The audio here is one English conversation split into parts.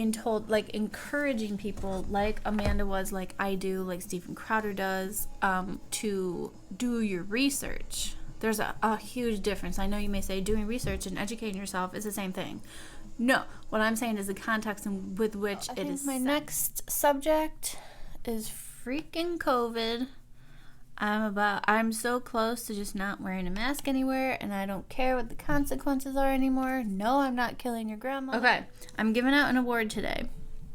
being told, like encouraging people like Amanda was, like I do, like Stephen Crowder does, to do your research. There's a huge difference. I know you may say doing research and educating yourself is the same thing. No, what I'm saying is the context with which it is. My next subject is freaking COVID. I'm so close to just not wearing a mask anywhere, and I don't care what the consequences are anymore. No, I'm not killing your grandma. Okay, I'm giving out an award today.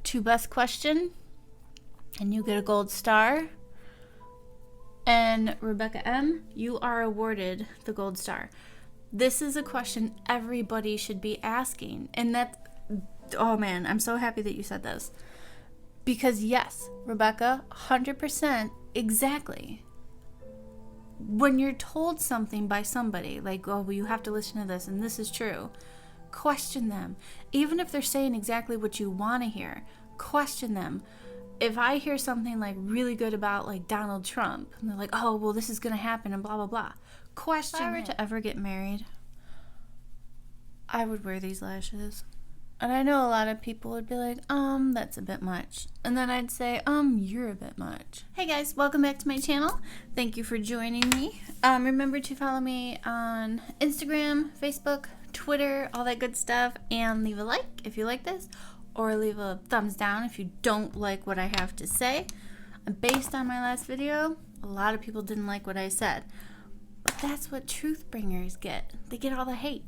To best question, and you get a gold star. And Rebecca M., you are awarded the gold star. This is a question everybody should be asking. And that, oh man, I'm so happy that you said this. Because yes, Rebecca, 100%, exactly. When you're told something by somebody, like, oh, well, you have to listen to this, and this is true, question them. Even if they're saying exactly what you want to hear, question them. If I hear something, like, really good about, like, Donald Trump, and they're like, oh, well, this is going to happen, and blah, blah, blah, question it. If I were to ever get married, I would wear these lashes. And I know a lot of people would be like, that's a bit much. And then I'd say, you're a bit much. Hey guys, welcome back to my channel. Thank you for joining me. Remember to follow me on Instagram, Facebook, Twitter, all that good stuff. And leave a like if you like this. Or leave a thumbs down if you don't like what I have to say. Based on my last video, a lot of people didn't like what I said. But that's what truth bringers get. They get all the hate.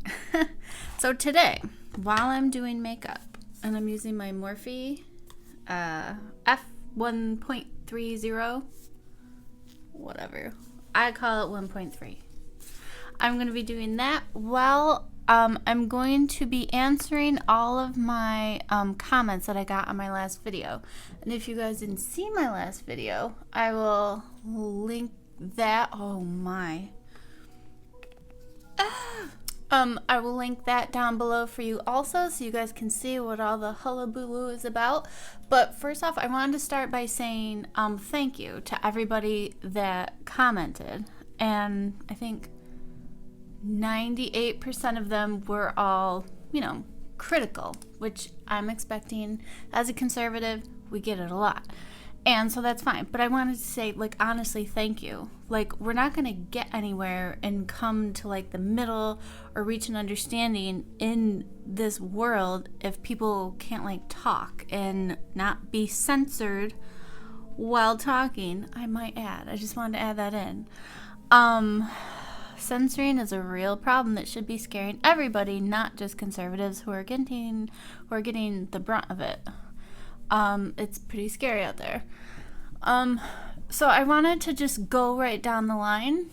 So today, while I'm doing makeup, and I'm using my Morphe F1.30, whatever. I call it 1.3. I'm going to be doing that while I'm going to be answering all of my comments that I got on my last video. And if you guys didn't see my last video, I will link that. Oh my. I will link that down below for you also, so you guys can see what all the hullabaloo is about. But first off, I wanted to start by saying thank you to everybody that commented. And I think 98% of them were all, you know, critical, which I'm expecting. As a conservative, we get it a lot. And so that's fine. But I wanted to say, like, honestly, thank you. Like, we're not going to get anywhere and come to, like, the middle or reach an understanding in this world if people can't, like, talk and not be censored while talking, I might add. I just wanted to add that in. Censoring is a real problem that should be scaring everybody, not just conservatives who are getting the brunt of it. It's pretty scary out there. So I wanted to just go right down the line,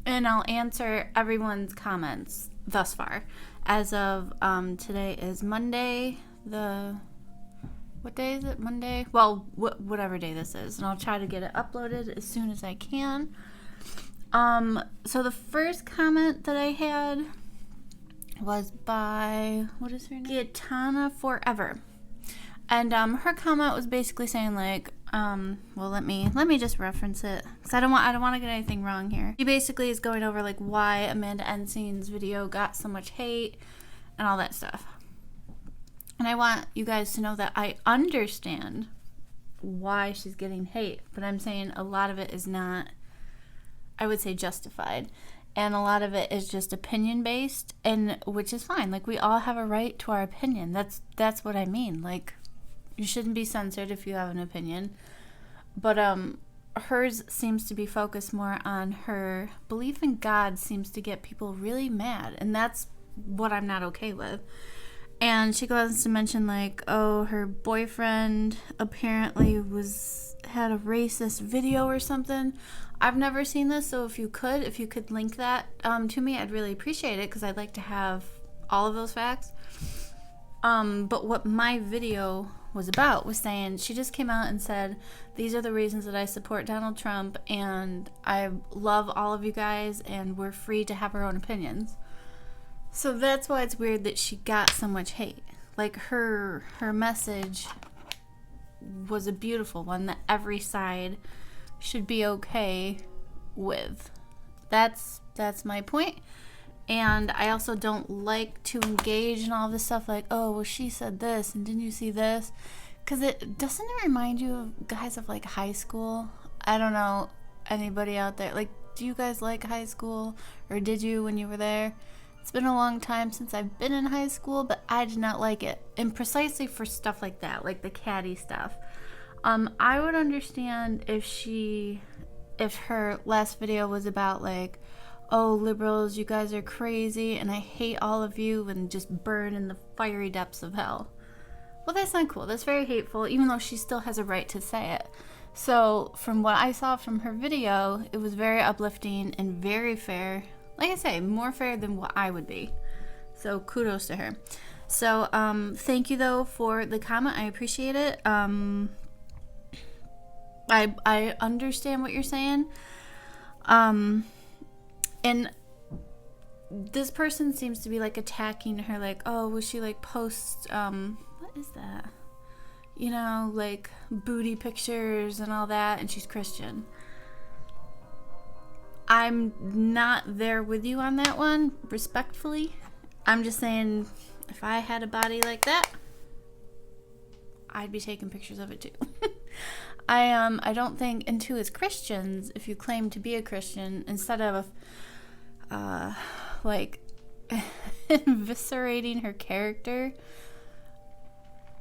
and I'll answer everyone's comments thus far. As of, today is Monday, what day is it? Monday? Well, whatever day this is, and I'll try to get it uploaded as soon as I can. So the first comment that I had was by, what is her name? Gaetana Forever. And her comment was basically saying, like, well, let me just reference it, because I don't want to get anything wrong here. She basically is going over, like, why Amanda Ensing's video got so much hate and all that stuff. And I want you guys to know that I understand why she's getting hate, but I'm saying a lot of it is not, I would say, justified. And a lot of it is just opinion based, and which is fine. Like, we all have a right to our opinion. That's what I mean. Like, you shouldn't be censored if you have an opinion. But hers seems to be focused more on her belief in God seems to get people really mad. And that's what I'm not okay with. And she goes to mention, like, oh, her boyfriend apparently had a racist video or something. I've never seen this, so if you could link that to me, I'd really appreciate it, because I'd like to have all of those facts. But what my video was about was saying, she just came out and said, these are the reasons that I support Donald Trump, and I love all of you guys, and we're free to have our own opinions. So that's why it's weird that she got so much hate. Like, her message was a beautiful one that every side should be okay with. That's my point. And I also don't like to engage in all this stuff like, oh, well, she said this, and didn't you see this? Because doesn't it remind you of guys of like high school? I don't know, anybody out there, like, do you guys like high school, or did you when you were there? It's been a long time since I've been in high school, but I did not like it. And precisely for stuff like that, like the catty stuff. I would understand if her last video was about like, oh, liberals, you guys are crazy, and I hate all of you, and just burn in the fiery depths of hell. Well, that's not cool. That's very hateful, even though she still has a right to say it. So, from what I saw from her video, it was very uplifting and very fair. Like I say, more fair than what I would be. So, kudos to her. So, thank you, though, for the comment. I appreciate it. I understand what you're saying. And this person seems to be, like, attacking her, like, oh, was she, like, post, what is that? You know, like, booty pictures and all that, and she's Christian. I'm not there with you on that one, respectfully. I'm just saying, if I had a body like that, I'd be taking pictures of it too. I don't think, and two, as Christians, if you claim to be a Christian, instead of, like, eviscerating her character,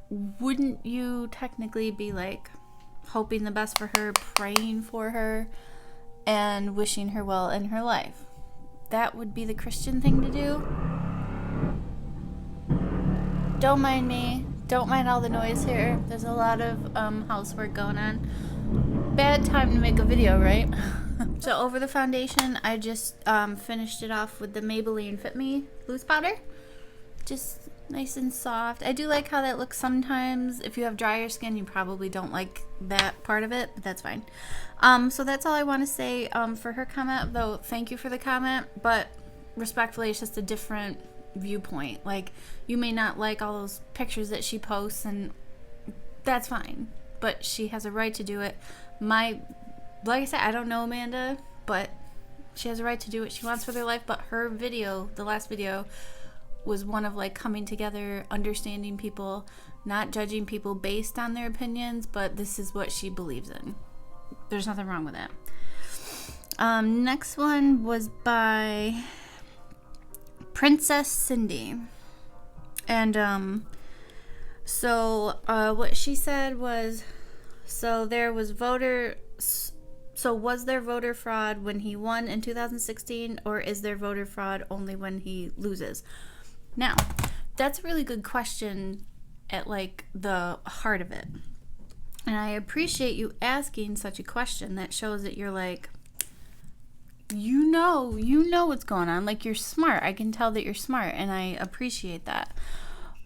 wouldn't you technically be, like, hoping the best for her, praying for her, and wishing her well in her life? That would be the Christian thing to do. Don't mind me. Don't mind all the noise here. There's a lot of housework going on. Bad time to make a video, right? So over the foundation, I just finished it off with the Maybelline Fit Me loose powder. Just nice and soft. I do like how that looks sometimes. If you have drier skin, you probably don't like that part of it, but that's fine. So that's all I want to say for her comment, though. Thank you for the comment, but respectfully, it's just a different viewpoint. Like, you may not like all those pictures that she posts, and that's fine, but she has a right to do it. Like I said, I don't know Amanda, but she has a right to do what she wants for their life. But her video, the last video, was one of, like, coming together, understanding people, not judging people based on their opinions, but this is what she believes in. There's nothing wrong with that. Next one was by Princess Cindy. And so what she said was, was there voter fraud when he won in 2016, or is there voter fraud only when he loses? Now, that's a really good question at, like, the heart of it. And I appreciate you asking such a question. That shows that you're, like, you know what's going on. Like, you're smart. I can tell that you're smart, and I appreciate that.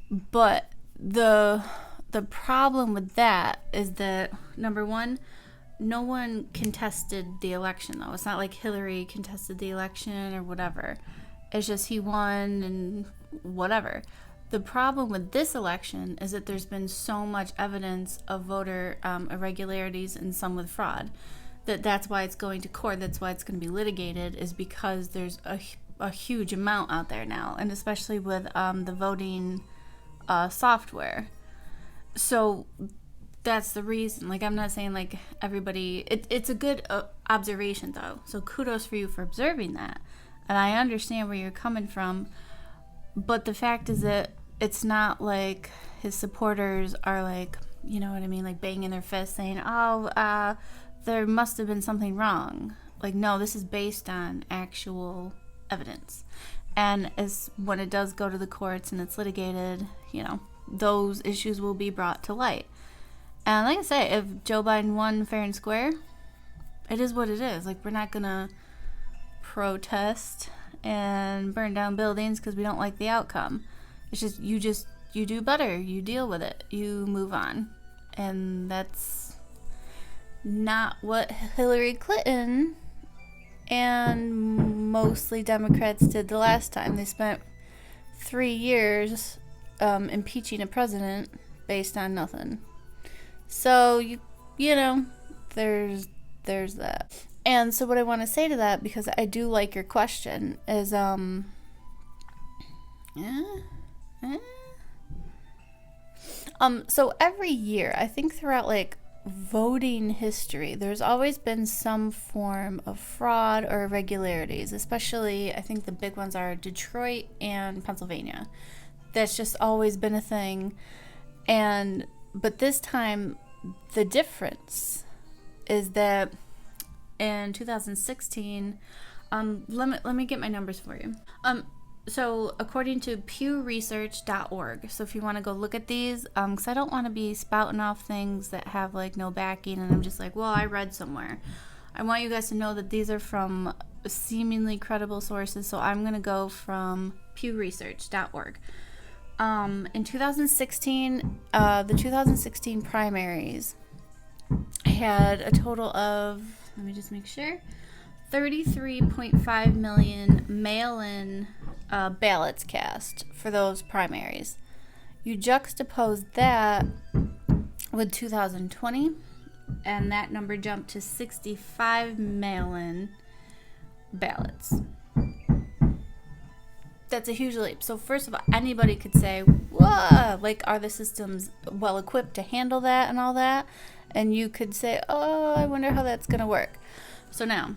But the problem with that is that, number one, no one contested the election, though. It's not like Hillary contested the election or whatever. It's just he won and whatever. The problem with this election is that there's been so much evidence of voter irregularities and some with fraud. That's why it's going to court. That's why it's going to be litigated, is because there's a huge amount out there now, and especially with the voting software. So that's the reason. Like, I'm not saying, like, everybody... It's a good observation, though. So kudos for you for observing that. And I understand where you're coming from. But the fact is that it's not like his supporters are, like, you know what I mean, like, banging their fists saying, oh, there must have been something wrong. Like, no, this is based on actual evidence. And when it does go to the courts and it's litigated, you know, those issues will be brought to light. And like I say, if Joe Biden won fair and square, it is what it is. Like, we're not going to protest and burn down buildings because we don't like the outcome. It's just you do better. You deal with it. You move on. And that's not what Hillary Clinton and mostly Democrats did the last time. They spent 3 years impeaching a president based on nothing. So, you know, there's that. And so what I want to say to that, because I do like your question, is So every year, I think throughout like voting history, there's always been some form of fraud or irregularities, especially I think the big ones are Detroit and Pennsylvania. That's just always been a thing. But this time, the difference is that in 2016, let me get my numbers for you. So according to pewresearch.org, so if you want to go look at these, because I don't want to be spouting off things that have like no backing, and I'm just like, well, I read somewhere. I want you guys to know that these are from seemingly credible sources, so I'm going to go from pewresearch.org. In 2016, the 2016 primaries had a total of, let me just make sure, 33.5 million mail-in ballots cast for those primaries. You juxtapose that with 2020, and that number jumped to 65 mail-in ballots. That's a huge leap. So first of all, anybody could say, whoa, like, are the systems well equipped to handle that and all that? And you could say, oh, I wonder how that's going to work. So now,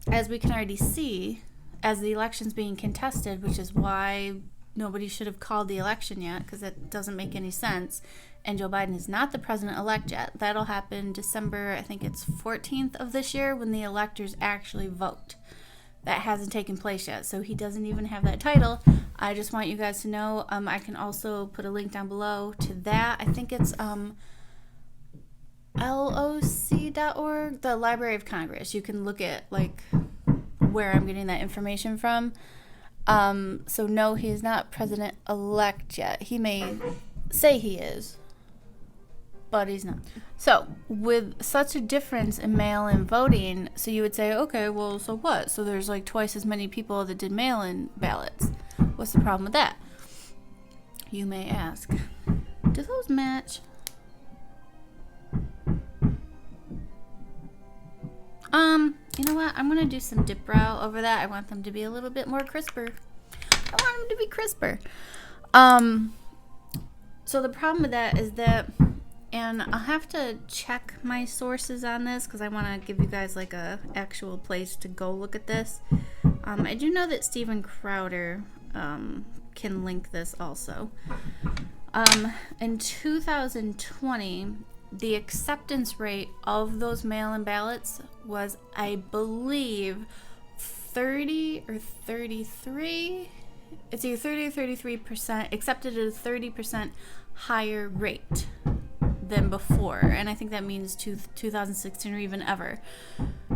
as we can already see, as the election's being contested, which is why nobody should have called the election yet, because it doesn't make any sense, and Joe Biden is not the president-elect yet. That'll happen December, I think it's 14th of this year, when the electors actually vote. That hasn't taken place yet, so he doesn't even have that title. I just want you guys to know, I can also put a link down below to that. I think it's LOC.org, the Library of Congress. You can look at like where I'm getting that information from. So no, he is not president-elect yet. He may say he is, but he's not. So with such a difference in mail-in voting, so you would say, okay, well, so what? So there's like twice as many people that did mail-in ballots. What's the problem with that? You may ask. Do those match? You know what? I'm going to do some dip brow over that. I want them to be a little bit more crisper. I want them to be crisper. So the problem with that is that, and I'll have to check my sources on this because I want to give you guys like a actual place to go look at this. I do know that Steven Crowder can link this also. In 2020, the acceptance rate of those mail-in ballots was, I believe, 30 or 33. It's either 30 or 33% accepted at a 30% higher rate than before. And I think that means 2016 or even ever.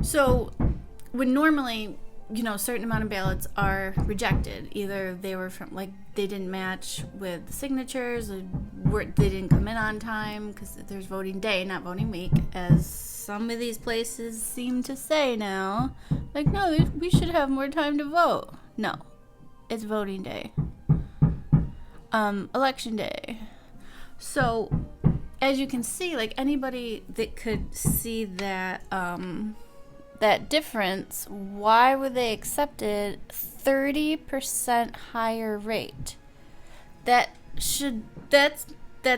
So when normally, a certain amount of ballots are rejected, either they were from, like, they didn't match with the signatures, or they didn't come in on time because there's voting day, not voting week, as some of these places seem to say now. Like, no, we should have more time to vote. No, it's voting day. Election day. So as you can see, like, anybody that could see that that difference, why would they accept it 30% higher rate? That's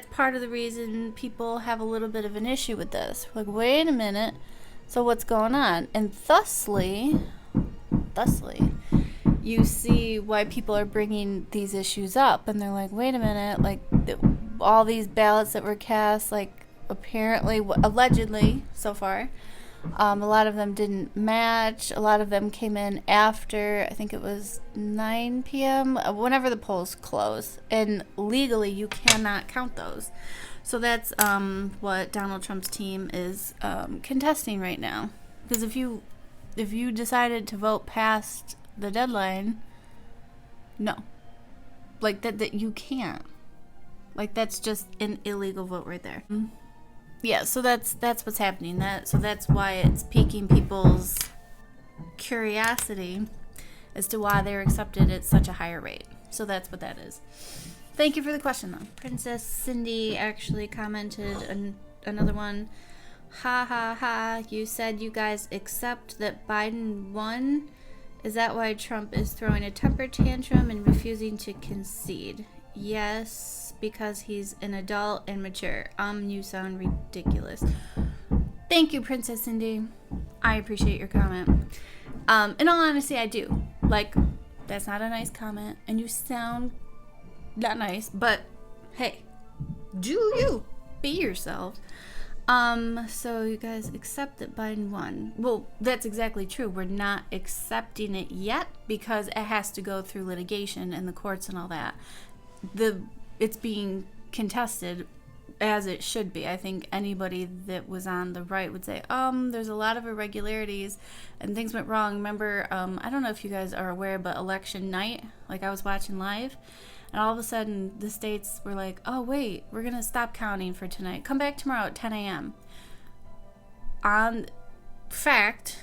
part of the reason people have a little bit of an issue with this. Like, wait a minute, so what's going on? And thusly, you see why people are bringing these issues up, and they're like, wait a minute, like, all these ballots that were cast, like, apparently, allegedly, so far, a lot of them didn't match. A lot of them came in after, I think it was 9 p.m., whenever the polls close. And legally, you cannot count those. So that's what Donald Trump's team is contesting right now. Because if you decided to vote past the deadline, no. Like, that you can't. Like, that's just an illegal vote right there. Yeah, so that's what's happening. So that's why it's piquing people's curiosity as to why they're accepted at such a higher rate. So that's what that is. Thank you for the question, though. Princess Cindy actually commented another one. Ha ha ha, you said you guys accept that Biden won Is that why Trump is throwing a temper tantrum and refusing to concede? Yes, because he's an adult and mature. You sound ridiculous. Thank you, Princess Cindy. I appreciate your comment. In all honesty, I do. Like, that's not a nice comment, and you sound not nice, but hey, do you. Be yourself. So you guys accept that Biden won. Well, that's exactly true. We're not accepting it yet because it has to go through litigation and the courts and all that. It's being contested as it should be. I think anybody that was on the right would say, there's a lot of irregularities and things went wrong. Remember, I don't know if you guys are aware, but election night, like I was watching live, and all of a sudden the states were like, oh wait, we're going to stop counting for tonight. Come back tomorrow at 10 a.m. Fact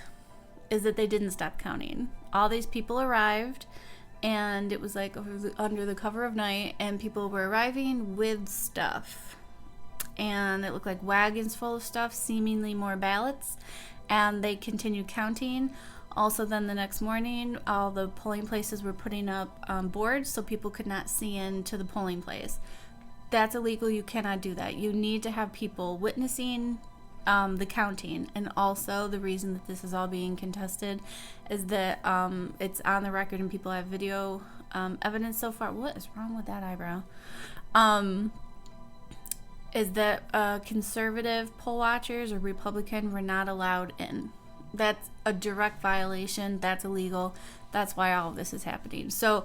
is that they didn't stop counting. All these people arrived, and it was like under the cover of night, and people were arriving with stuff. And it looked like wagons full of stuff, seemingly more ballots, and they continued counting. Also, then the next morning, all the polling places were putting up boards so people could not see into the polling place. That's illegal. You cannot do that. You need to have people witnessing the counting. And also, the reason that this is all being contested is that it's on the record and people have video evidence so far. What is wrong with that eyebrow? Is that conservative poll watchers or Republican were not allowed in. That's a direct violation. That's illegal. That's why all of this is happening. So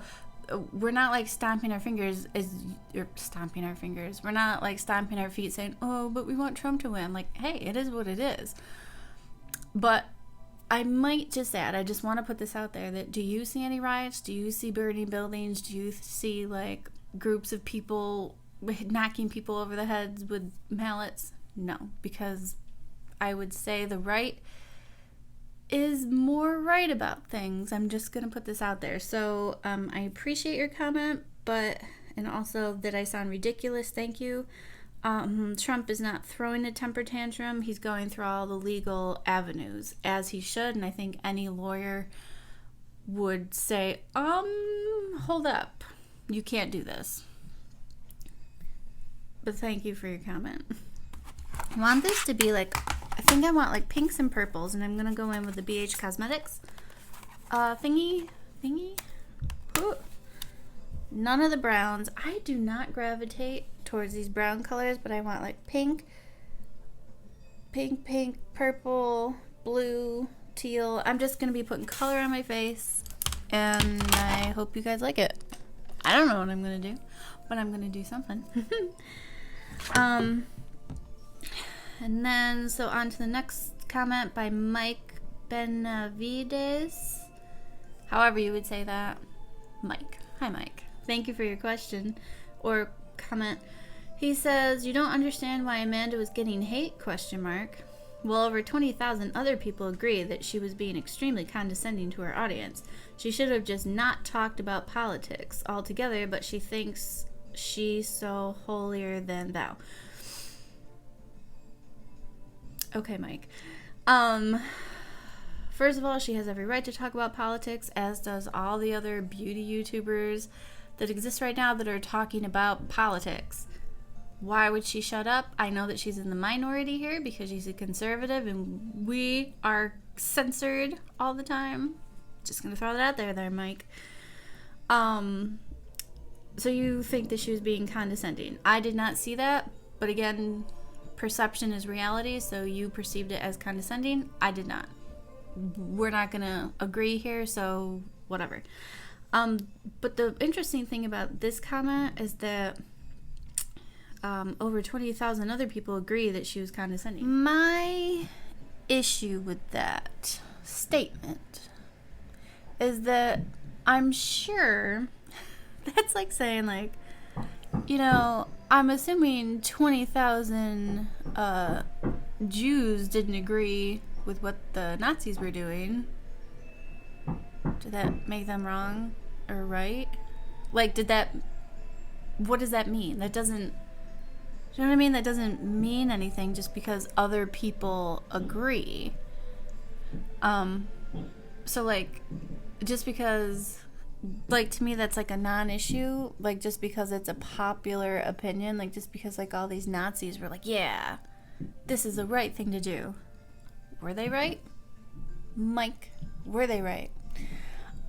we're not like stomping our fingers. We're not like stomping our feet saying, oh, but we want Trump to win. Like, hey, it is what it is. But I might just add, I just want to put this out there, that do you see any riots? Do you see burning buildings? Do you see like groups of people knocking people over the heads with mallets? No, because I would say the right is more right about things. I'm just gonna put this out there. So I appreciate your comment, and also that I sound ridiculous. Thank you. Trump is not throwing a temper tantrum. He's going through all the legal avenues, as he should, and I think any lawyer would say, hold up, you can't do this. But thank you for your comment. I want this to be like, I think I want like pinks and purples, and I'm gonna go in with the BH Cosmetics thingy. Ooh. None of the browns. I do not gravitate towards these brown colors, but I want like pink, purple, blue, teal. I'm just gonna be putting color on my face, and I hope you guys like it. I don't know what I'm gonna do, but I'm gonna do something. And then, so on to the next comment by Mike Benavides. However you would say that. Mike. Hi, Mike. Thank you for your question or comment. He says, you don't understand why Amanda was getting hate, ? Well, over 20,000 other people agree that she was being extremely condescending to her audience. She should have just not talked about politics altogether, but she thinks she's so holier than thou. Okay, Mike. First of all, she has every right to talk about politics, as does all the other beauty YouTubers that exist right now that are talking about politics. Why would she shut up? I know that she's in the minority here because she's a conservative and we are censored all the time. Just gonna throw that out there, Mike. So you think that she was being condescending. I did not see that, but again, perception is reality, so you perceived it as condescending. I did not. We're not gonna agree here, so whatever. But the interesting thing about this comment is that over 20,000 other people agree that she was condescending. My issue with that statement is that I'm sure that's like saying, like, you know, I'm assuming 20,000 Jews didn't agree with what the Nazis were doing. Did that make them wrong or right? Like, what does that mean? That doesn't, you know what I mean? That doesn't mean anything just because other people agree. So, like, just because, like, to me that's like a non-issue, like, just because it's a popular opinion, like, just because like all these Nazis were like, yeah, this is the right thing to do. Were they right? Mike, were they right?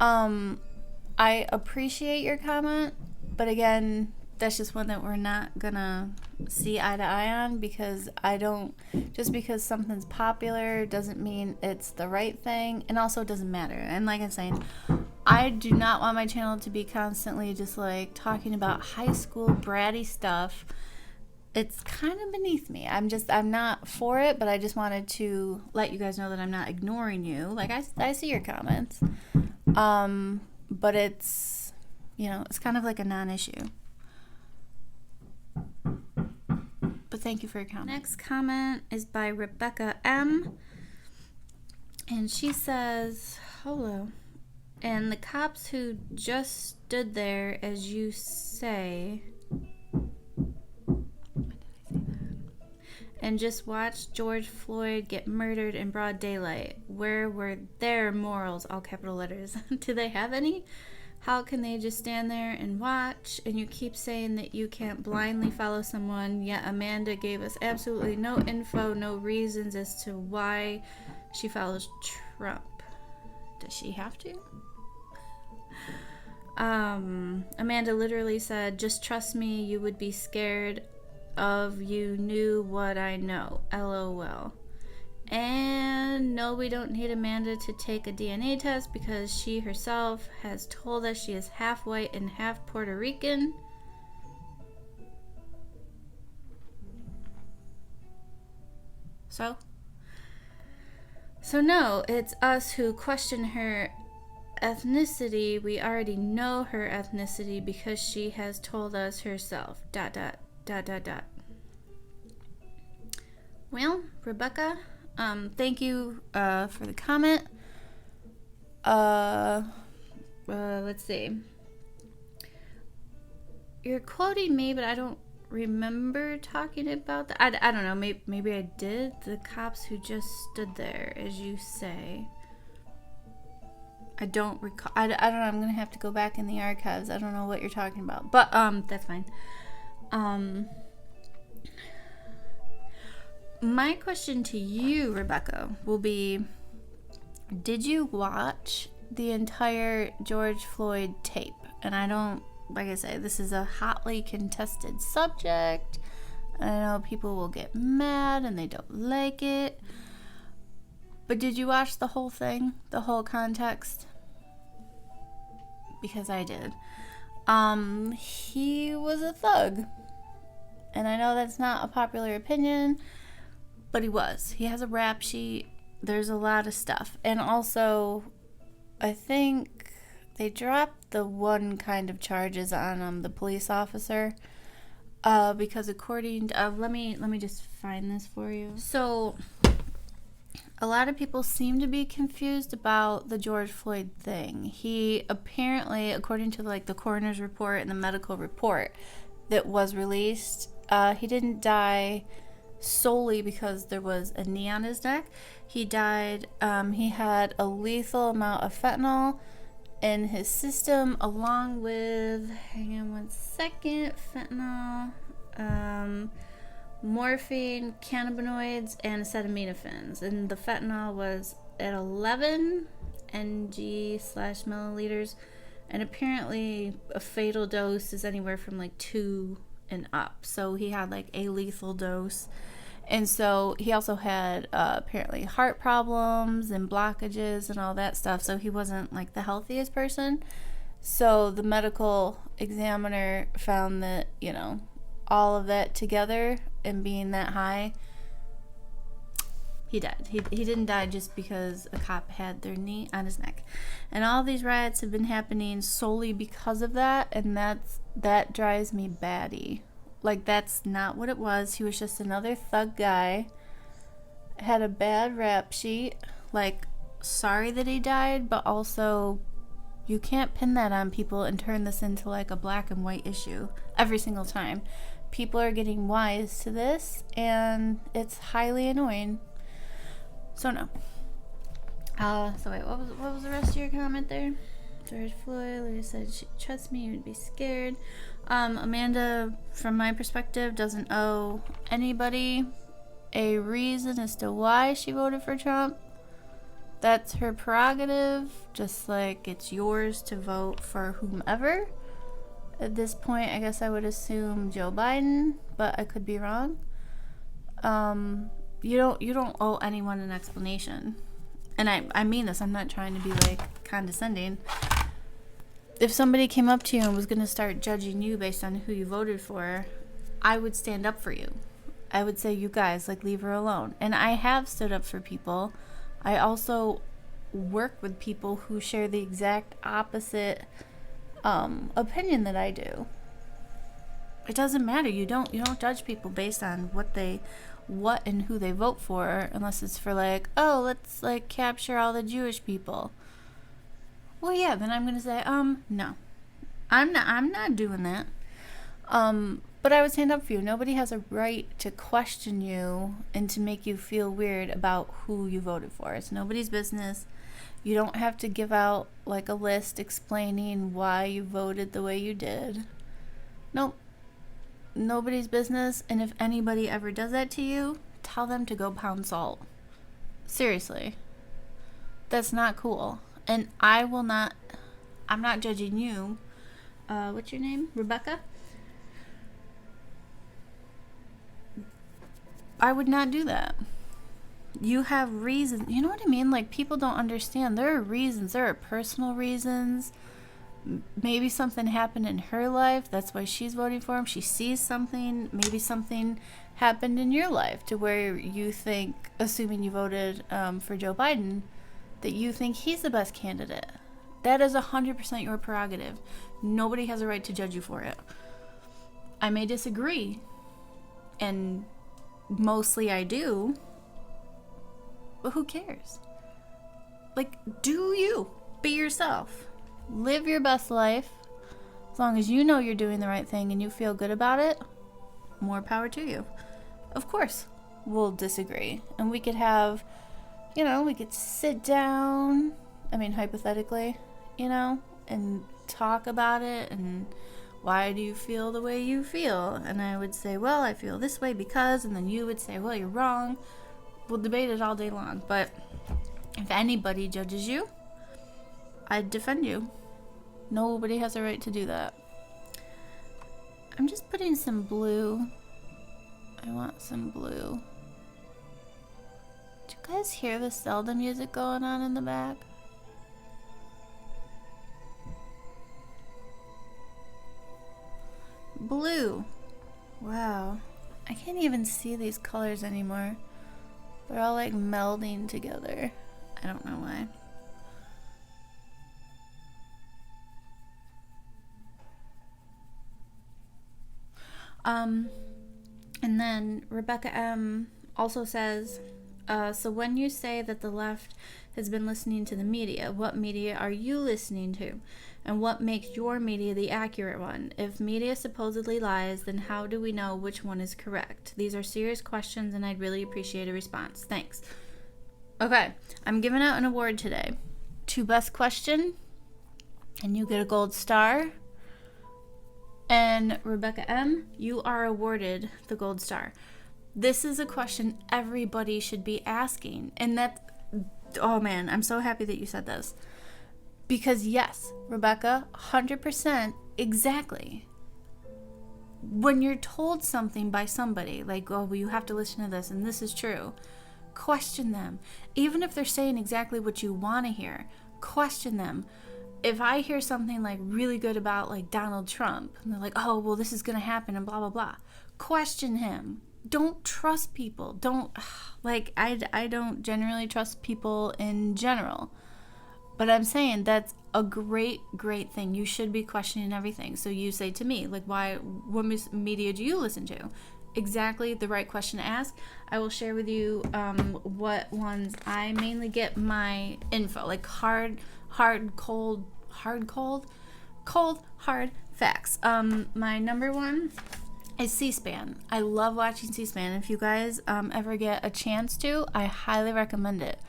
I appreciate your comment, but again, that's just one that we're not gonna see eye to eye on, because just because something's popular doesn't mean it's the right thing, and also it doesn't matter. And like I'm saying, I do not want my channel to be constantly just like talking about high school bratty stuff. It's kind of beneath me. I'm not for it, but I just wanted to let you guys know that I'm not ignoring you. Like, I see your comments. But it's, it's kind of like a non-issue. But thank you for your comment. Next comment is by Rebecca M. And she says, hello. And the cops who just stood there, as you say, and just watched George Floyd get murdered in broad daylight. Where were their morals? All capital letters. Do they have any? How can they just stand there and watch? And you keep saying that you can't blindly follow someone, yet Amanda gave us absolutely no info, no reasons as to why she follows Trump. Does she have to? Amanda literally said, just trust me, you would be scared of you knew what I know. LOL. And no, we don't need Amanda to take a DNA test because she herself has told us she is half white and half Puerto Rican. So no, it's us who question her ethnicity. We already know her ethnicity because she has told us herself. ... Well, Rebecca, thank you for the comment. Let's see. You're quoting me, but I don't remember talking about that. I don't know. Maybe I did. The cops who just stood there, as you say. I don't recall. I don't know. I'm going to have to go back in the archives. I don't know what you're talking about. But that's fine. My question to you, Rebecca, will be, did you watch the entire George Floyd tape? And I don't, like I say, this is a hotly contested subject. I know people will get mad and they don't like it. But did you watch the whole thing? The whole context? Because I did. He was a thug. And I know that's not a popular opinion, but he was. He has a rap sheet. There's a lot of stuff. And also, I think they dropped the one kind of charges on the police officer. Because according to... let me just find this for you. So, a lot of people seem to be confused about the George Floyd thing. He apparently, according to the coroner's report and the medical report that was released, he didn't die solely because there was a knee on his neck. He died, he had a lethal amount of fentanyl in his system, along with, hang on one second, fentanyl, morphine, cannabinoids, and acetaminophen. And the fentanyl was at 11 ng/milliliters, and apparently a fatal dose is anywhere from 2 and up. So he had a lethal dose. And so he also had apparently heart problems and blockages and all that stuff. So he wasn't the healthiest person. So the medical examiner found that, all of that together and being that high, he died. He didn't die just because a cop had their knee on his neck. And all these riots have been happening solely because of that, and that drives me batty. That's not what it was. He was just another thug guy. Had a bad rap sheet. Sorry that he died, but also you can't pin that on people and turn this into a black and white issue every single time. People are getting wise to this, and it's highly annoying. So no. So wait, what was the rest of your comment there? George Floyd, Lily said, trust me, you'd be scared. Amanda, from my perspective, doesn't owe anybody a reason as to why she voted for Trump. That's her prerogative, just like it's yours to vote for whomever. At this point, I guess I would assume Joe Biden, but I could be wrong. You don't owe anyone an explanation. And I mean this, I'm not trying to be like condescending. If somebody came up to you and was going to start judging you based on who you voted for, I would stand up for you. I would say, you guys, like, leave her alone. And I have stood up for people. I also work with people who share the exact opposite opinion that I do. It doesn't matter. You don't judge people based on what and who they vote for, unless it's for like, oh, let's like capture all the Jewish people. Well, yeah, then I'm gonna say, no, I'm not doing that. But I would stand up for you. Nobody has a right to question you and to make you feel weird about who you voted for. It's nobody's business. You don't have to give out like a list explaining why you voted the way you did. Nope. Nobody's business. And if anybody ever does that to you, tell them to go pound salt. Seriously. That's not cool. And I'm not judging you. What's your name? Rebecca? I would not do that. You have reasons. You know what I mean? Like, people don't understand. There are reasons. There are personal reasons. Maybe something happened in her life. That's why she's voting for him. She sees something. Maybe something happened in your life to where you think, assuming you voted for Joe Biden, that you think he's the best candidate. That is 100% your prerogative. Nobody has a right to judge you for it. I may disagree, and mostly I do, but who cares? Like, do you. Be yourself. Live your best life. As long as you know you're doing the right thing and you feel good about it, more power to you. Of course, we'll disagree. And we could have, we could sit down, hypothetically, and talk about it, and why do you feel the way you feel? And I would say, well, I feel this way because, and then you would say, well, you're wrong. We'll debate it all day long. But if anybody judges you, I'd defend you. Nobody has a right to do that. I'm just putting some blue. I want some blue. Do you guys hear the Zelda music going on in the back? Blue. Wow. I can't even see these colors anymore. They're all like melding together. I don't know why. And then Rebecca M also says, so when you say that the left has been listening to the media, what media are you listening to? And what makes your media the accurate one? If media supposedly lies, then how do we know which one is correct? These are serious questions, and I'd really appreciate a response. Thanks. Okay, I'm giving out an award today. To best question, and you get a gold star. And Rebecca M, you are awarded the gold star. This is a question everybody should be asking. And oh man, I'm so happy that you said this. Because yes, Rebecca, 100% exactly. When you're told something by somebody, like, oh, well, you have to listen to this, and this is true, question them. Even if they're saying exactly what you want to hear, question them. If I hear something like really good about like Donald Trump, and they're like, oh, well, this is going to happen and blah, blah, blah, question him. Don't trust people. I don't generally trust people in general. But I'm saying that's a great, great thing. You should be questioning everything. So you say to me, like, what media do you listen to? Exactly the right question to ask. I will share with you what ones I mainly get my info, like hard, cold facts. My number one is C-SPAN. I love watching C-SPAN. If you guys ever get a chance to, I highly recommend it.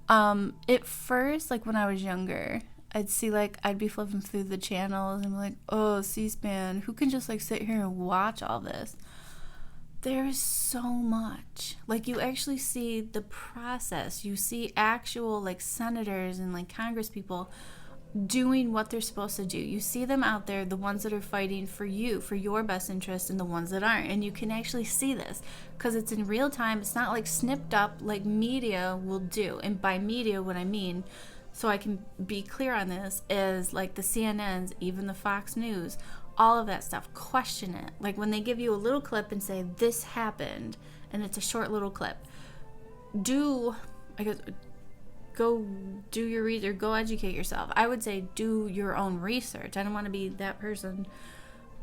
At first, like when I was younger, I'd see like I'd be flipping through the channels and be like, oh, C-SPAN, who can just like sit here and watch all this? There's so much. Like, you actually see the process. You see actual like senators and like Congress people doing what they're supposed to do. You see them out there, the ones that are fighting for you, for your best interest, and the ones that aren't. And you can actually see this because it's in real time. It's not like snipped up like media will do. And by media, what I mean, so I can be clear on this, is like the CNNs, even the Fox News, all of that stuff. Question it. Like when they give you a little clip and say, this happened, and it's a short little clip. Go do your research, go educate yourself. I would say do your own research. I don't want to be that person.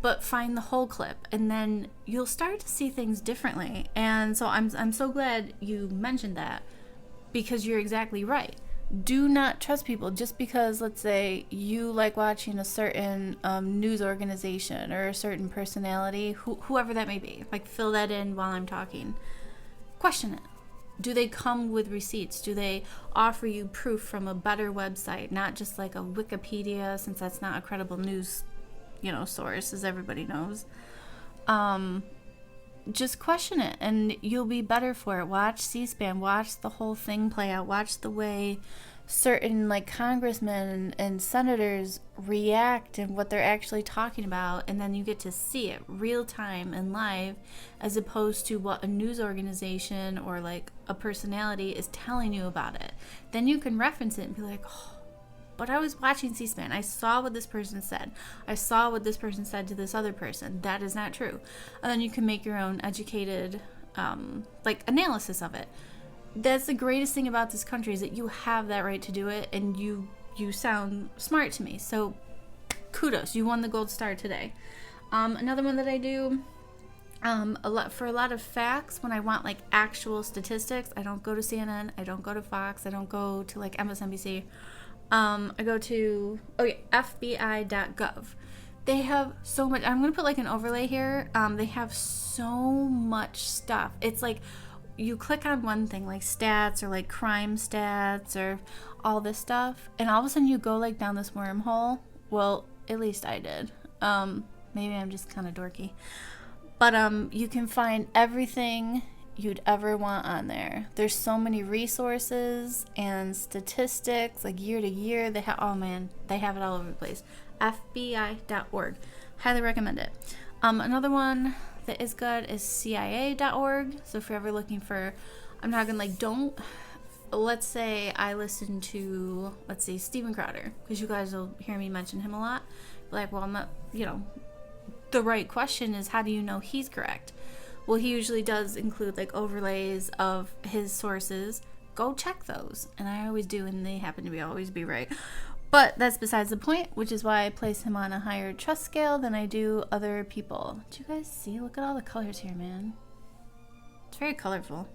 But find the whole clip, and then you'll start to see things differently. And so I'm so glad you mentioned that, because you're exactly right. Do not trust people just because, let's say, you like watching a certain news organization or a certain personality, whoever that may be. Like, fill that in while I'm talking. Question it. Do they come with receipts? Do they offer you proof from a better website, not just like a Wikipedia, since that's not a credible news, source, as everybody knows. Just question it, and you'll be better for it. Watch C-SPAN. Watch the whole thing play out. Watch the way certain like congressmen and senators react and what they're actually talking about, and then you get to see it real time and live, as opposed to what a news organization or like a personality is telling you about it. Then you can reference it and be like, oh, but I was watching C-SPAN. I saw what this person said. I saw what this person said to this other person. That is not true. And then you can make your own educated analysis of it. That's the greatest thing about this country, is that you have that right to do it, and you sound smart to me. So kudos, you won the gold star today. Another one that I do, for a lot of facts, when I want like actual statistics, I don't go to CNN, I don't go to Fox, I don't go to like MSNBC. I go to FBI.gov. They have so much. I'm gonna put like an overlay here. They have so much stuff. It's like you click on one thing, like stats or like crime stats or all this stuff, and all of a sudden you go like down this wormhole. Well, at least I did. Maybe I'm just kind of dorky, but you can find everything you'd ever want on there. There's so many resources and statistics, like year to year. They have it all over the place. FBI.org. Highly recommend it. Another one that is good is CIA.org. So if you're ever looking for, let's say I listen to, Steven Crowder, because you guys will hear me mention him a lot. Like, well, I'm not, the right question is, how do you know he's correct? Well, he usually does include like overlays of his sources. Go check those. And I always do, and they happen to always be right. But that's besides the point, which is why I place him on a higher trust scale than I do other people. Do you guys see? Look at all the colors here, man. It's very colorful.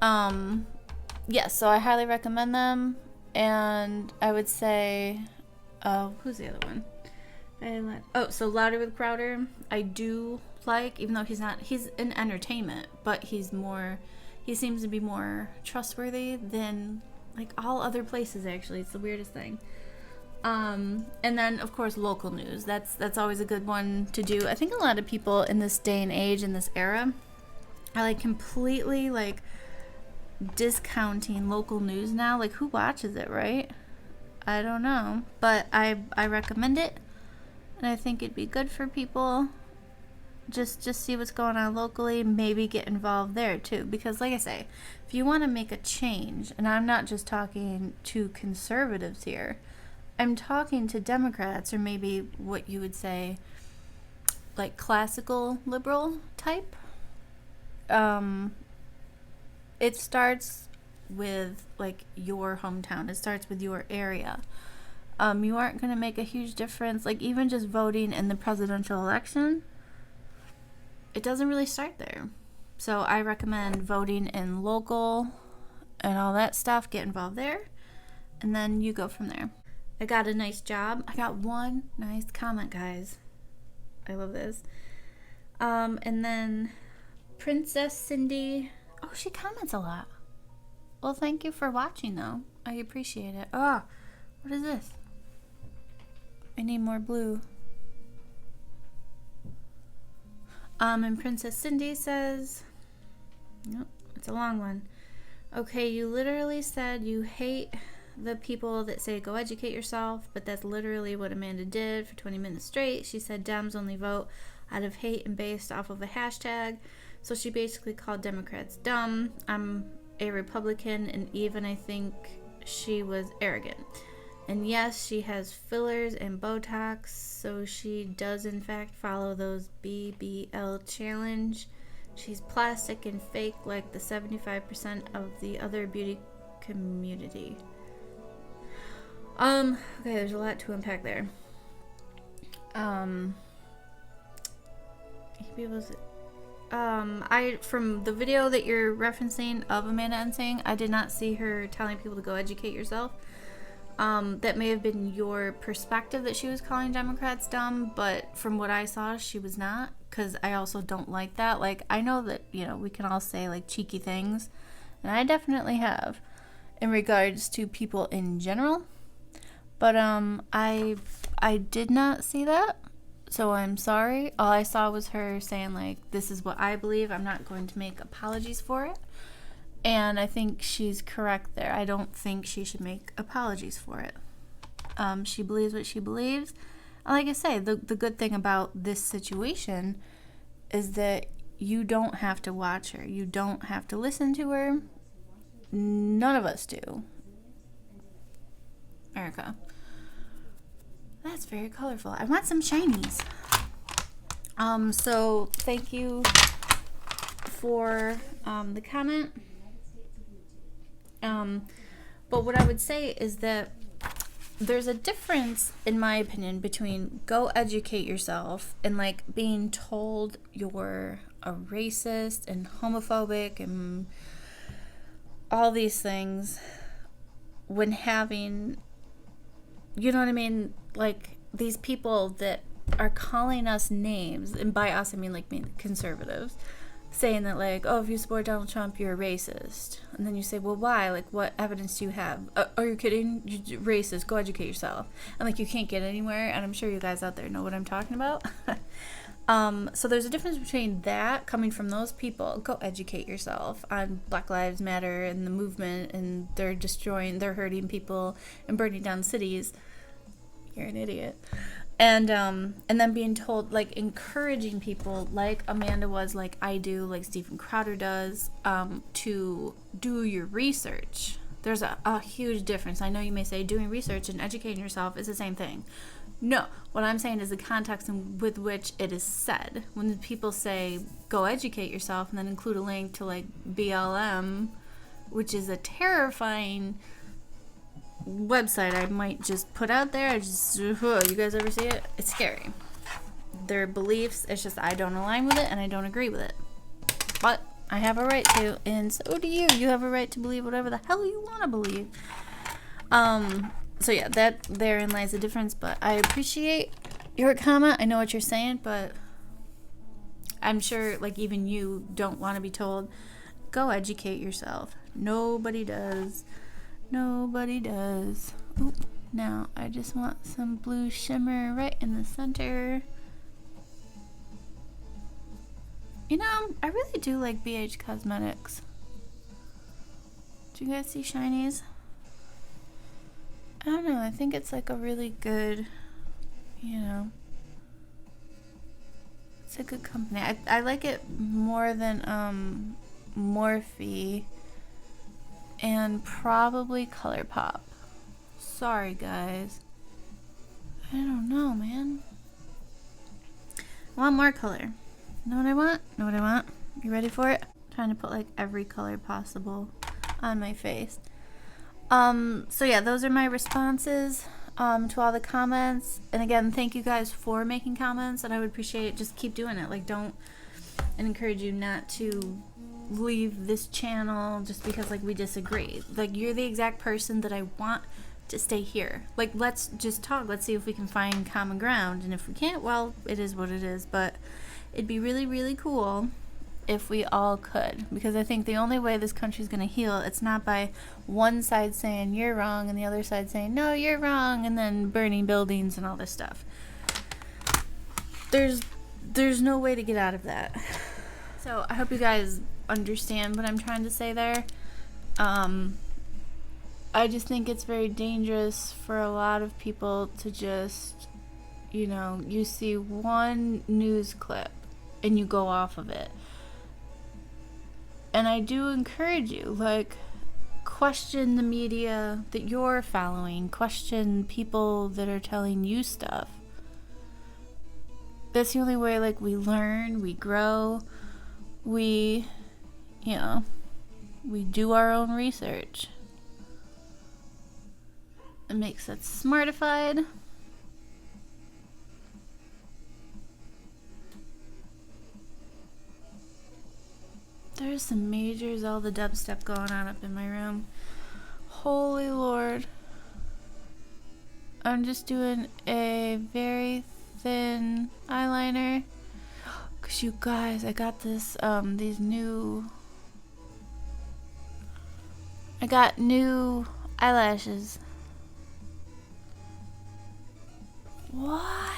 So I highly recommend them. And I would say, who's the other one? So Louder with Crowder, I do like, even though he's in entertainment, but he seems to be more trustworthy than like all other places. Actually, it's the weirdest thing. And then of course local news, that's always a good one to do. I think a lot of people in this day and age, in this era, are like completely like discounting local news now. Like, who watches it, right? I don't know, but I recommend it, and I think it'd be good for people. Just see what's going on locally, maybe get involved there too, because like I say, if you want to make a change, and I'm not just talking to conservatives here, I'm talking to Democrats, or maybe what you would say like classical liberal type. It starts with like your hometown. It starts with your area. You aren't going to make a huge difference, like even just voting in the presidential election. It doesn't really start there. So I recommend voting in local and all that stuff. Get involved there, and then you go from there. I got a nice job. I got one nice comment, guys. I love this. And then Princess Cindy. Oh, she comments a lot. Well, thank you for watching, though. I appreciate it. Oh, what is this? I need more blue. And Princess Cindy says, nope, it's a long one. Okay, you literally said you hate the people that say go educate yourself, but that's literally what Amanda did for 20 minutes straight. She said Dems only vote out of hate and based off of a hashtag. So she basically called Democrats dumb. I'm a Republican, and even I think she was arrogant. And yes, she has fillers and Botox, so she does in fact follow those BBL challenge. She's plastic and fake like the 75% of the other beauty community. Okay, there's a lot to unpack there. From the video that you're referencing of Amanda Ensing, I did not see her telling people to go educate yourself. That may have been your perspective that she was calling Democrats dumb, but from what I saw, she was not, because I also don't like that. Like, I know that, you know, we can all say, like, cheeky things, and I definitely have, in regards to people in general, but, I did not see that, so I'm sorry. All I saw was her saying, like, this is what I believe, I'm not going to make apologies for it. And I think she's correct there. I don't think she should make apologies for it. She believes what she believes. Like I say, the good thing about this situation is that you don't have to watch her. You don't have to listen to her. None of us do. Erica. That's very colorful. I want some shinies. So thank you for the comment. But what I would say is that there's a difference, in my opinion, between go educate yourself and like being told you're a racist and homophobic and all these things when having, you know what I mean, like these people that are calling us names, and by us I mean like conservatives, saying that like, oh, if you support Donald Trump, you're a racist. And then you say, well, why? Like, what evidence do you have? Are you kidding? You're racist. Go educate yourself. And like, you can't get anywhere. And I'm sure you guys out there know what I'm talking about. So there's a difference between that coming from those people, go educate yourself on Black Lives Matter and the movement, and they're hurting people and burning down cities. You're an idiot. And then being told, like, encouraging people like Amanda was, like I do, like Stephen Crowder does, to do your research. There's a huge difference. I know you may say doing research and educating yourself is the same thing. No, what I'm saying is the context with which it is said. When people say, go educate yourself, and then include a link to, like, BLM, which is a terrifying website I might just put out there. You guys ever see it? It's scary. Their beliefs, it's just I don't align with it and I don't agree with it. But I have a right to, and so do you. You have a right to believe whatever the hell you want to believe. So yeah, that therein lies the difference, but I appreciate your comment. I know what you're saying, but I'm sure like even you don't want to be told, go educate yourself. Nobody does. Nobody does. Ooh, now I just want some blue shimmer right in the center. You know, I really do like BH Cosmetics. Do you guys see shinies? I don't know, I think it's like a really good, you know, it's a good company. I like it more than Morphe and probably ColourPop. Sorry guys, I don't know, man. I want more color. Know what I want? Know what I want? You ready for it? I'm trying to put like every color possible on my face. So yeah, those are my responses to all the comments. And again, thank you guys for making comments, and I would appreciate it. Just keep doing it. Like, don't, and encourage you not to leave this channel just because like we disagree. Like, you're the exact person that I want to stay here. Like, let's just talk. Let's see if we can find common ground, and if we can't, well, it is what it is. But it'd be really, really cool if we all could, because I think the only way this country's going to heal, it's not by one side saying you're wrong and the other side saying no, you're wrong, and then burning buildings and all this stuff. There's no way to get out of that. So I hope you guys understand what I'm trying to say there. I just think it's very dangerous for a lot of people to just, you see one news clip and you go off of it. And I do encourage you, like, question the media that you're following, question people that are telling you stuff. That's the only way, like, we learn, we grow, we do our own research. It makes us smartified. There's some major Zelda dubstep going on up in my room. Holy Lord. I'm just doing a very thin eyeliner. Cause you guys, I got this, I got new eyelashes. Why?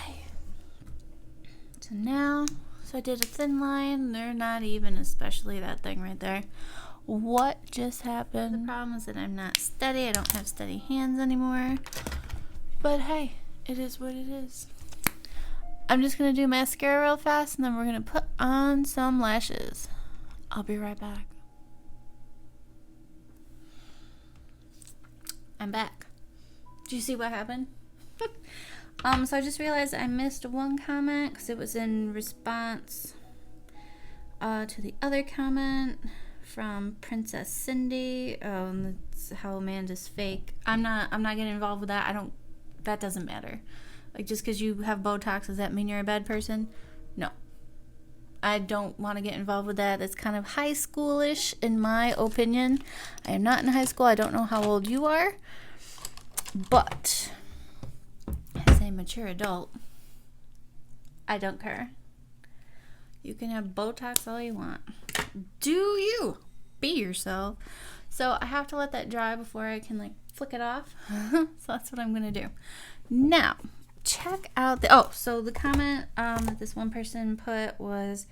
So I did a thin line. They're not even, especially that thing right there. What just happened? The problem is that I'm not steady. I don't have steady hands anymore. But hey, it is what it is. I'm just going to do mascara real fast, and then we're going to put on some lashes. I'll be right back. I'm back. Do you see what happened? So I just realized I missed one comment because it was in response to the other comment from Princess Cindy. That's how Amanda's fake. I'm not getting involved with that. That doesn't matter. Like, just because you have Botox, does that mean you're a bad person? No. I don't want to get involved with that. It's kind of high schoolish, in my opinion. I am not in high school. I don't know how old you are. But, as a mature adult, I don't care. You can have Botox all you want. Do you? Be yourself. So, I have to let that dry before I can, like, flick it off. So, that's what I'm going to do. Now, check out so the comment that this one person put was,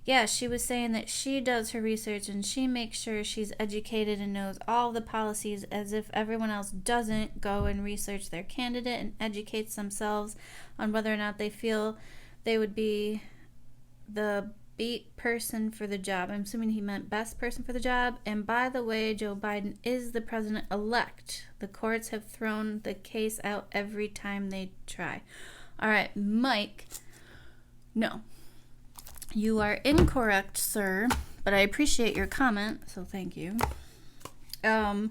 yeah, she was saying that she does her research and she makes sure she's educated and knows all the policies, as if everyone else doesn't go and research their candidate and educates themselves on whether or not they feel they would be the beat person for the job. I'm assuming he meant best person for the job. And by the way, Joe Biden is the president-elect. The courts have thrown the case out every time they try. All right, Mike. No. You are incorrect, sir, but I appreciate your comment, so thank you. I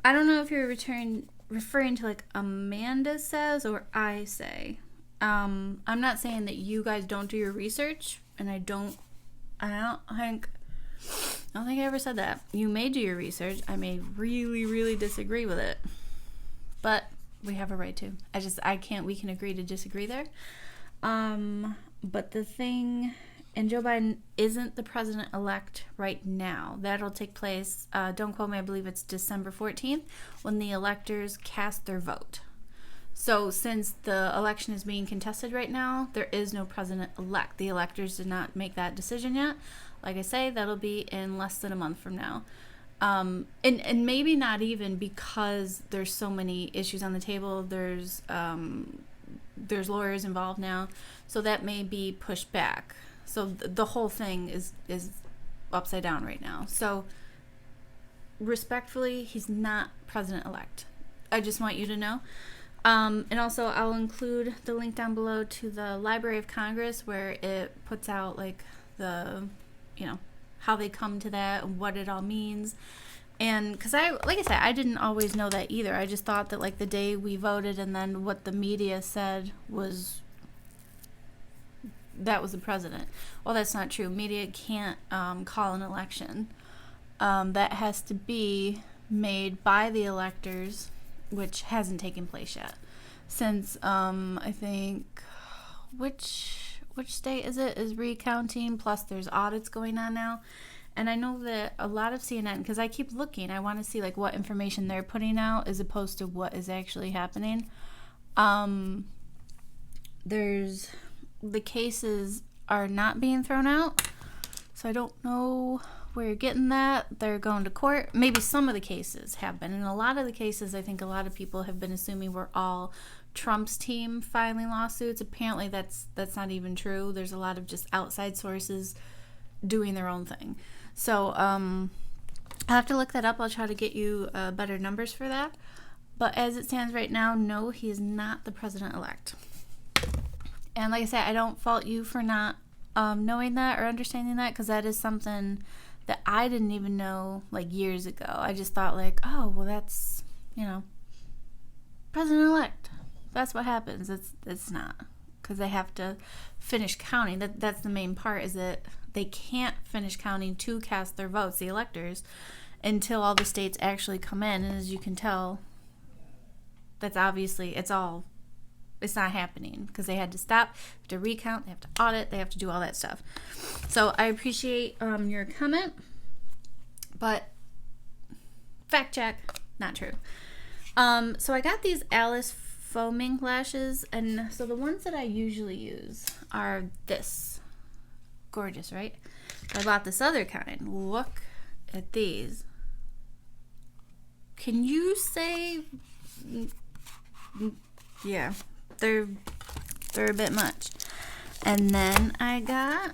don't know if you're referring to, like, Amanda says or I say. I'm not saying that you guys don't do your research, and I don't think I ever said that. You may do your research. I may really, really disagree with it, but we have a right to. We can agree to disagree there. But the thing, and Joe Biden isn't the president-elect right now. That'll take place, don't quote me, I believe it's December 14th, when the electors cast their vote. So since the election is being contested right now, there is no president-elect. The electors did not make that decision yet. Like I say, that'll be in less than a month from now. And maybe not even, because there's so many issues on the table. There's lawyers involved now, so that may be pushed back. So the whole thing is upside down right now. So respectfully, he's not president-elect. I just want you to know. And also, I'll include the link down below to the Library of Congress, where it puts out, like, the, how they come to that and what it all means. And because like I said, I didn't always know that either. I just thought that, like, the day we voted and then what the media said was that was the president. Well, that's not true. Media can't call an election. That has to be made by the electors, which hasn't taken place yet. Since, I think, which which state is recounting, plus there's audits going on now. And I know that a lot of CNN, because I keep looking, I want to see like what information they're putting out as opposed to what is actually happening. There's the cases are not being thrown out, so I don't know where you're getting that. They're going to court. Maybe some of the cases have been, and a lot of the cases, I think a lot of people have been assuming were all Trump's team filing lawsuits. Apparently that's not even true. There's a lot of just outside sources doing their own thing. So I'll have to look that up. I'll try to get you better numbers for that. But as it stands right now, no, he is not the president-elect. And like I said, I don't fault you for not knowing that or understanding that, because that is something that I didn't even know like years ago. I just thought like, oh, well, that's, president-elect. That's what happens. It's not, because they have to finish counting. That's the main part, is that they can't finish counting to cast their votes, the electors, until all the states actually come in. And as you can tell, that's obviously, it's not happening, because they had to stop, they have to recount, they have to audit, they have to do all that stuff. So I appreciate your comment, but fact check, not true. So I got these Alice foaming lashes, and so the ones that I usually use are this. Gorgeous, right? I bought this other kind. Look at these. Can you say, yeah, they're a bit much. And then I got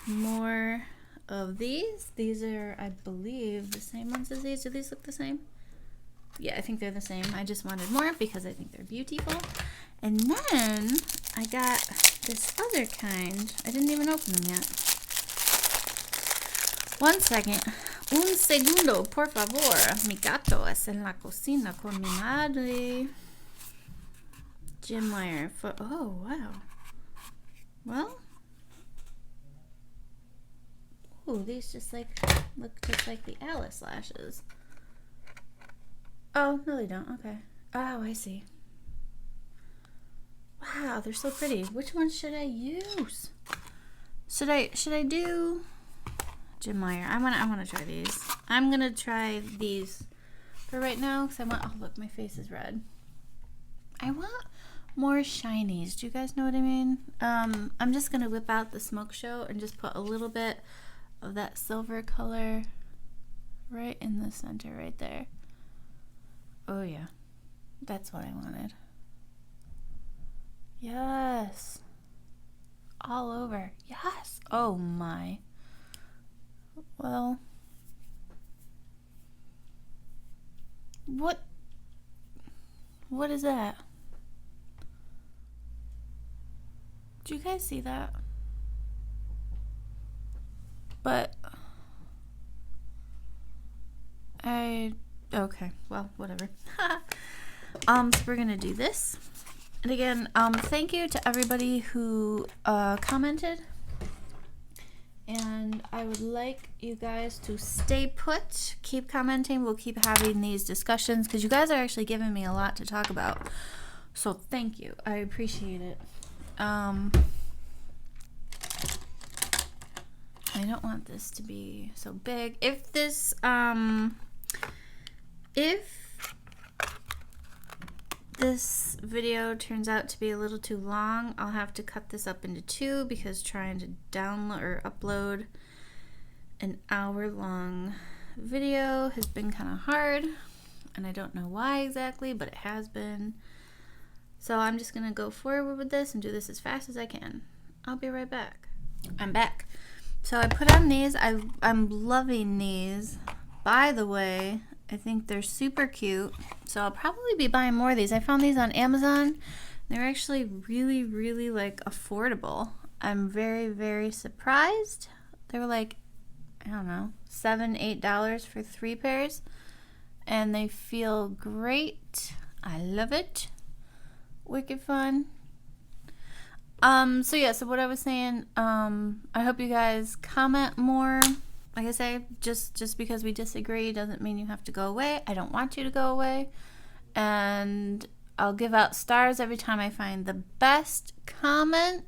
more of these. These are, I believe, the same ones as these. Do these look the same? Yeah, I think they're the same. I just wanted more because I think they're beautiful. And then I got this other kind. I didn't even open them yet. One second. Un segundo, por favor. Mi gato es en la cocina con mi madre. JaimeLee. Oh, wow. Well. Ooh, these just look just like the Alice lashes. Oh, no they don't. Okay. Oh, I see. Wow, they're so pretty. Which one should I use? Should I do JaimeLee? I wanna try these. I'm gonna try these for right now, because oh look, my face is red. I want more shinies. Do you guys know what I mean? I'm just gonna whip out the Smoke Show and just put a little bit of that silver color right in the center right there. Oh yeah, that's what I wanted. Yes, all over. Yes. Oh my. Well, what is that? Do you guys see that? But okay, well, whatever. So we're gonna do this. And again, thank you to everybody who commented. And I would like you guys to stay put, keep commenting. We'll keep having these discussions, because you guys are actually giving me a lot to talk about. So thank you. I appreciate it. I don't want this to be so big. If this, if this video turns out to be a little too long, I'll have to cut this up into two, because trying to download or upload an hour-long video has been kind of hard, and I don't know why exactly, but it has been. So I'm just gonna go forward with this and do this as fast as I can. I'll be right back. I'm back. So I put on these. I'm loving these. By the way, I think they're super cute, so I'll probably be buying more of these. I found these on Amazon. They're actually really, really like affordable. I'm very, very surprised. They were like, I don't know, $7, $8 for 3 pairs, and they feel great. I love it. Wicked fun. So yeah, so what I was saying, I hope you guys comment more. Like I say, just because we disagree doesn't mean you have to go away. I don't want you to go away. And I'll give out stars every time I find the best comment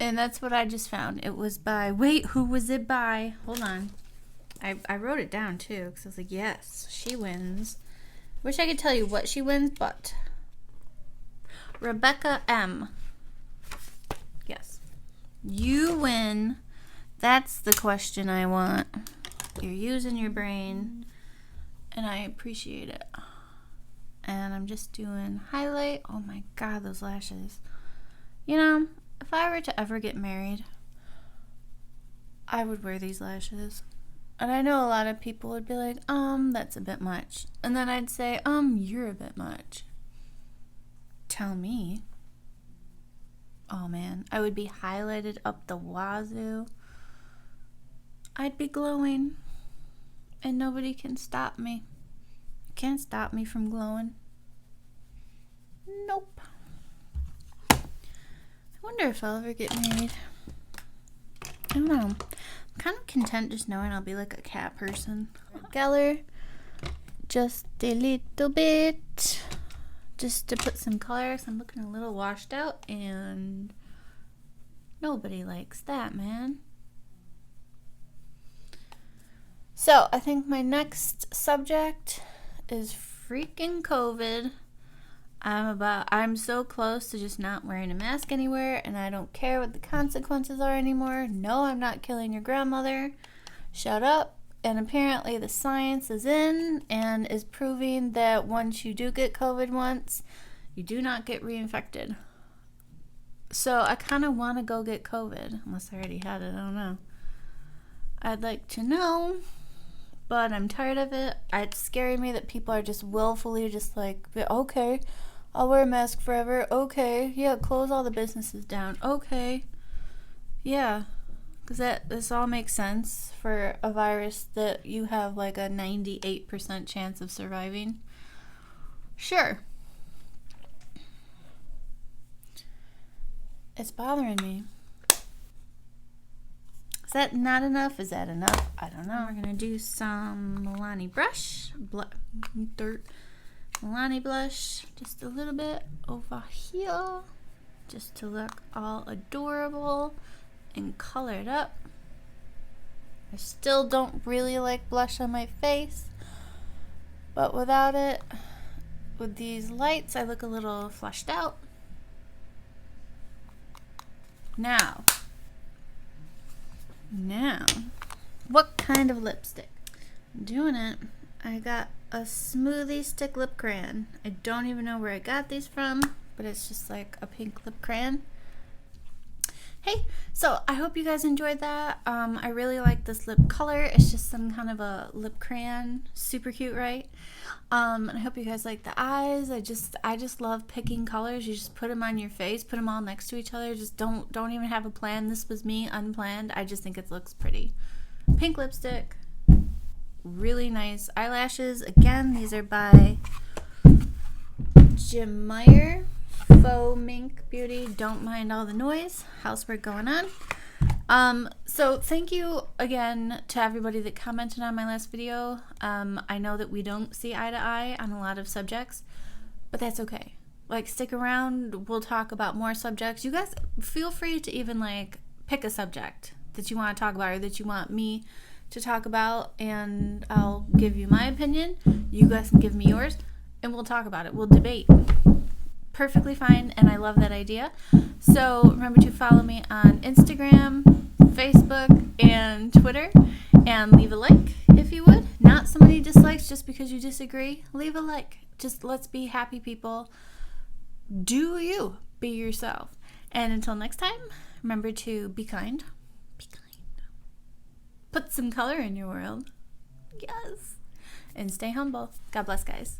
And that's what I just found. It was by, wait, who was it by? Hold on. I wrote it down too, because I was like, yes, she wins. Wish I could tell you what she wins, but Rebecca M. Yes. You win. That's the question I want. You're using your brain, and I appreciate it. And I'm just doing highlight. Oh my God, those lashes. You know, if I were to ever get married, I would wear these lashes. And I know a lot of people would be like, that's a bit much. And then I'd say, you're a bit much. Tell me. Oh man, I would be highlighted up the wazoo. I'd be glowing. And nobody can stop me. You can't stop me from glowing. Nope. I wonder if I'll ever get married. I don't know. I'm kind of content just knowing I'll be like a cat person. Geller, just a little bit, just to put some color. So I'm looking a little washed out, and nobody likes that, man. So I think my next subject is freaking COVID. I'm so close to just not wearing a mask anywhere, and I don't care what the consequences are anymore. No, I'm not killing your grandmother. Shut up. And apparently the science is in and is proving that once you do get COVID once, you do not get reinfected. So I kind of want to go get COVID, unless I already had it. I don't know. I'd like to know, but I'm tired of it. It's scaring me that people are just willfully just like, okay, I'll wear a mask forever. Okay, yeah, close all the businesses down. Okay, yeah, because this all makes sense for a virus that you have like a 98% chance of surviving. Sure. It's bothering me. Is that not enough? Is that enough? I don't know. We're going to do some Milani brush. Milani blush. Just a little bit over here. Just to look all adorable and colored up. I still don't really like blush on my face. But without it, with these lights, I look a little flushed out. Now, what kind of lipstick? I'm doing it. I got a Smoothie Stick Lip Crayon. I don't even know where I got these from, but it's just like a pink lip crayon. Hey, so I hope you guys enjoyed that. I really like this lip color. It's just some kind of a lip crayon. Super cute, right? And I hope you guys like the eyes. I just love picking colors. You just put them on your face, put them all next to each other. Just don't even have a plan. This was me unplanned. I just think it looks pretty. Pink lipstick. Really nice eyelashes. Again, these are by Jim Meyer. Faux Mink Beauty. Don't mind all the noise. Housework going on. So thank you again to everybody that commented on my last video. I know that we don't see eye to eye on a lot of subjects, but that's okay. Like, stick around. We'll talk about more subjects. You guys feel free to even like pick a subject that you want to talk about or that you want me to talk about, and I'll give you my opinion. You guys can give me yours, and we'll talk about it. We'll debate. Perfectly fine, and I love that idea. So remember to follow me on Instagram, Facebook, and Twitter, and leave a like if you would. Not so many dislikes just because you disagree. Leave a like. Just let's be happy people. Do you. Be yourself. And until next time, remember to be kind. Be kind. Put some color in your world. Yes. And stay humble. God bless, guys.